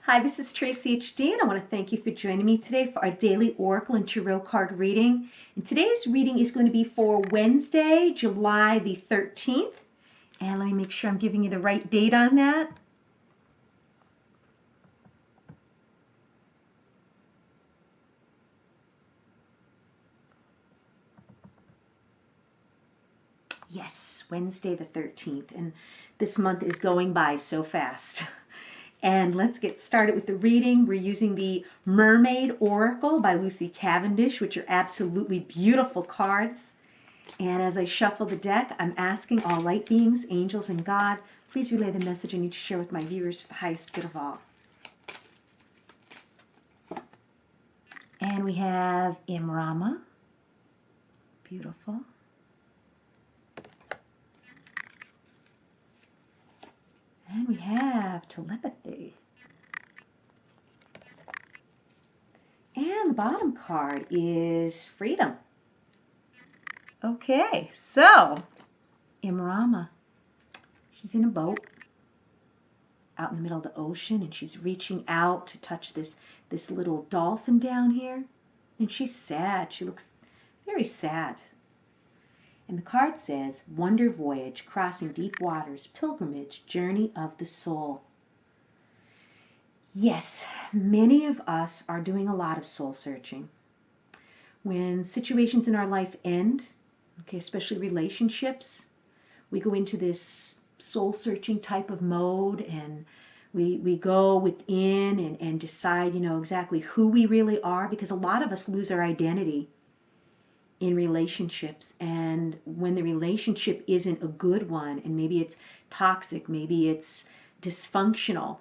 Hi, this is Tracy HD, and I want to thank you for joining me today for our daily Oracle and Tarot card reading. And today's reading is going to be for Wednesday, July the 13th. And let me make sure I'm giving you the right date on that. Yes, Wednesday the 13th. And this month is going by so fast. And let's get started with the reading. We're using the Mermaid Oracle by Lucy Cavendish, which are absolutely beautiful cards. And as I shuffle the deck, I'm asking all light beings, angels, and God, please relay the message I need to share with my viewers for the highest good of all. And we have Imrama. Beautiful. And we have Telepathy. And the bottom card is Freedom. Okay, so Imrama, she's in a boat out in the middle of the ocean, and she's reaching out to touch this little dolphin down here. And she's sad. She looks very sad. And the card says, Wonder Voyage, Crossing Deep Waters, Pilgrimage, Journey of the Soul. Yes, many of us are doing a lot of soul searching. When situations in our life end, okay, especially relationships, we go into this soul searching type of mode, and we go within and decide, exactly who we really are, because a lot of us lose our identity in relationships. And when the relationship isn't a good one, and maybe it's toxic, maybe it's dysfunctional,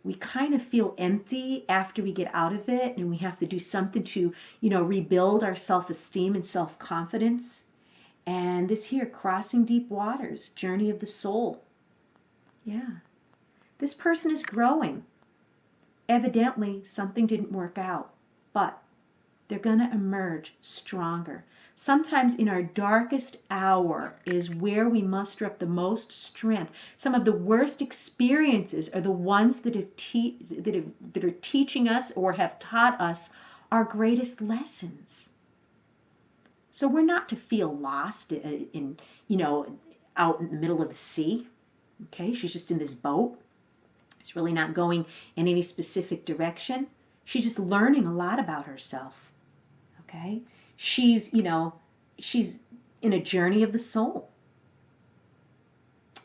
we kind of feel empty after we get out of it, and we have to do something to, rebuild our self-esteem and self-confidence. And this here, Crossing Deep Waters, Journey of the Soul. Yeah. This person is growing. Evidently, something didn't work out, but they're going to emerge stronger. Sometimes in our darkest hour is where we muster up the most strength. Some of the worst experiences are the ones that are teaching us or have taught us our greatest lessons. So we're not to feel lost in out in the middle of the sea. Okay, she's just in this boat. She's really not going in any specific direction. She's just learning a lot about herself. Okay, she's she's in a journey of the soul.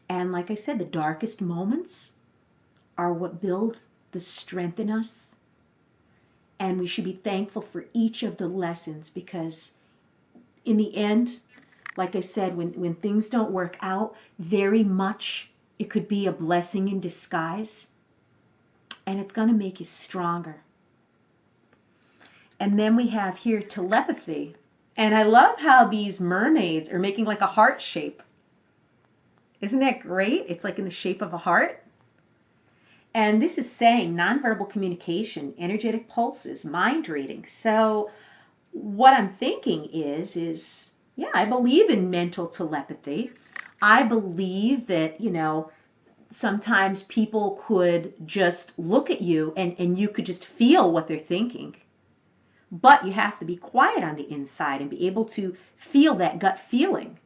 And like I said, the darkest moments are what build the strength in us. And we should be thankful for each of the lessons, because in the end, like I said, when things don't work out, very much it could be a blessing in disguise, and it's going to make you stronger. And then we have here Telepathy. And I love how these mermaids are making like a heart shape. Isn't that great? It's like in the shape of a heart. And this is saying nonverbal communication, energetic pulses, mind reading. So what I'm thinking is, yeah, I believe in mental telepathy. I believe that, sometimes people could just look at you and you could just feel what they're thinking. But you have to be quiet on the inside and be able to feel that gut feeling.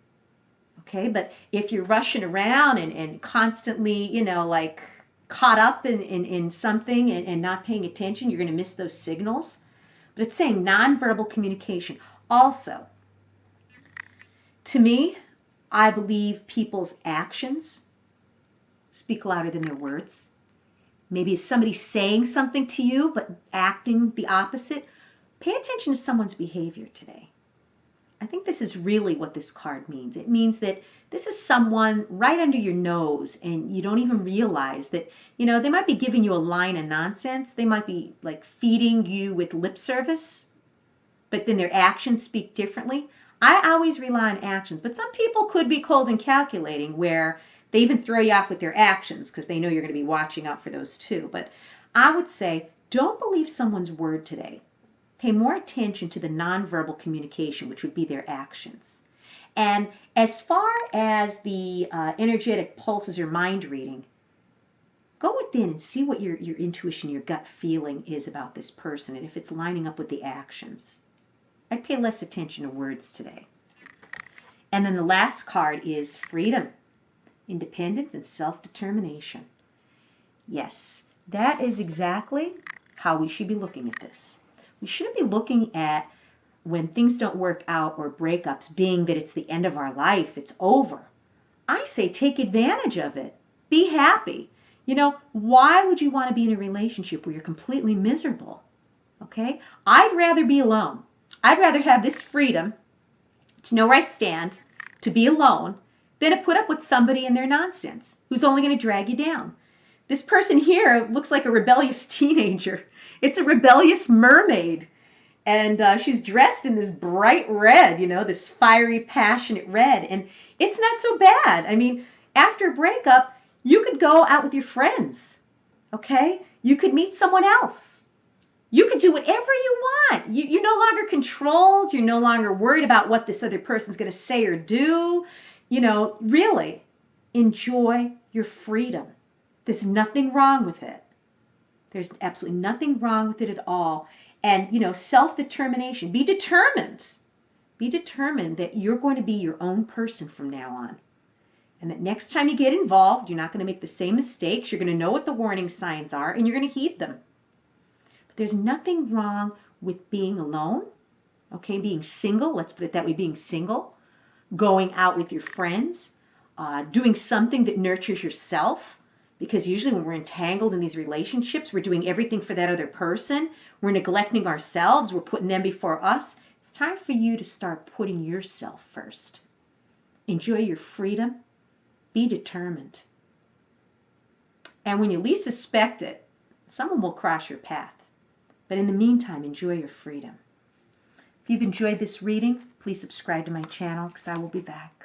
Okay, but if you're rushing around and constantly, like caught up in something and not paying attention, you're going to miss those signals. But it's saying nonverbal communication. Also, to me, I believe people's actions speak louder than their words. Maybe somebody's saying something to you but acting the opposite. Pay attention to someone's behavior today. I think this is really what this card means. It means that this is someone right under your nose, and you don't even realize that, they might be giving you a line of nonsense. They might be like feeding you with lip service, but then their actions speak differently. I always rely on actions, but some people could be cold and calculating, where they even throw you off with their actions because they know you're going to be watching out for those too. But I would say, don't believe someone's word today. Pay more attention to the nonverbal communication, which would be their actions. And as far as the energetic pulses or mind reading, go within and see what your intuition, your gut feeling is about this person, and if it's lining up with the actions. I'd pay less attention to words today. And then the last card is freedom, independence, and self-determination. Yes, that is exactly how we should be looking at this. We shouldn't be looking at when things don't work out or breakups being that it's the end of our life, it's over. I say take advantage of it. Be happy. You know, why would you want to be in a relationship where you're completely miserable? Okay? I'd rather be alone. I'd rather have this freedom to know where I stand, to be alone, than to put up with somebody and their nonsense who's only going to drag you down. This person here looks like a rebellious teenager. It's a rebellious mermaid. And she's dressed in this bright red, you know, this fiery, passionate red. And it's not so bad. I mean, after a breakup, you could go out with your friends, okay? You could meet someone else. You could do whatever you want. You're no longer controlled. You're no longer worried about what this other person's going to say or do. You know, really, enjoy your freedom. There's nothing wrong with it. There's absolutely nothing wrong with it at all. And, you know, self-determination. Be determined. Be determined that you're going to be your own person from now on. And that next time you get involved, you're not going to make the same mistakes. You're going to know what the warning signs are, and you're going to heed them. But there's nothing wrong with being alone, okay? Being single, let's put it that way, being single. Going out with your friends. Doing something that nurtures yourself. Because usually when we're entangled in these relationships, we're doing everything for that other person. We're neglecting ourselves. We're putting them before us. It's time for you to start putting yourself first. Enjoy your freedom. Be determined. And when you least suspect it, someone will cross your path. But in the meantime, enjoy your freedom. If you've enjoyed this reading, please subscribe to my channel because I will be back.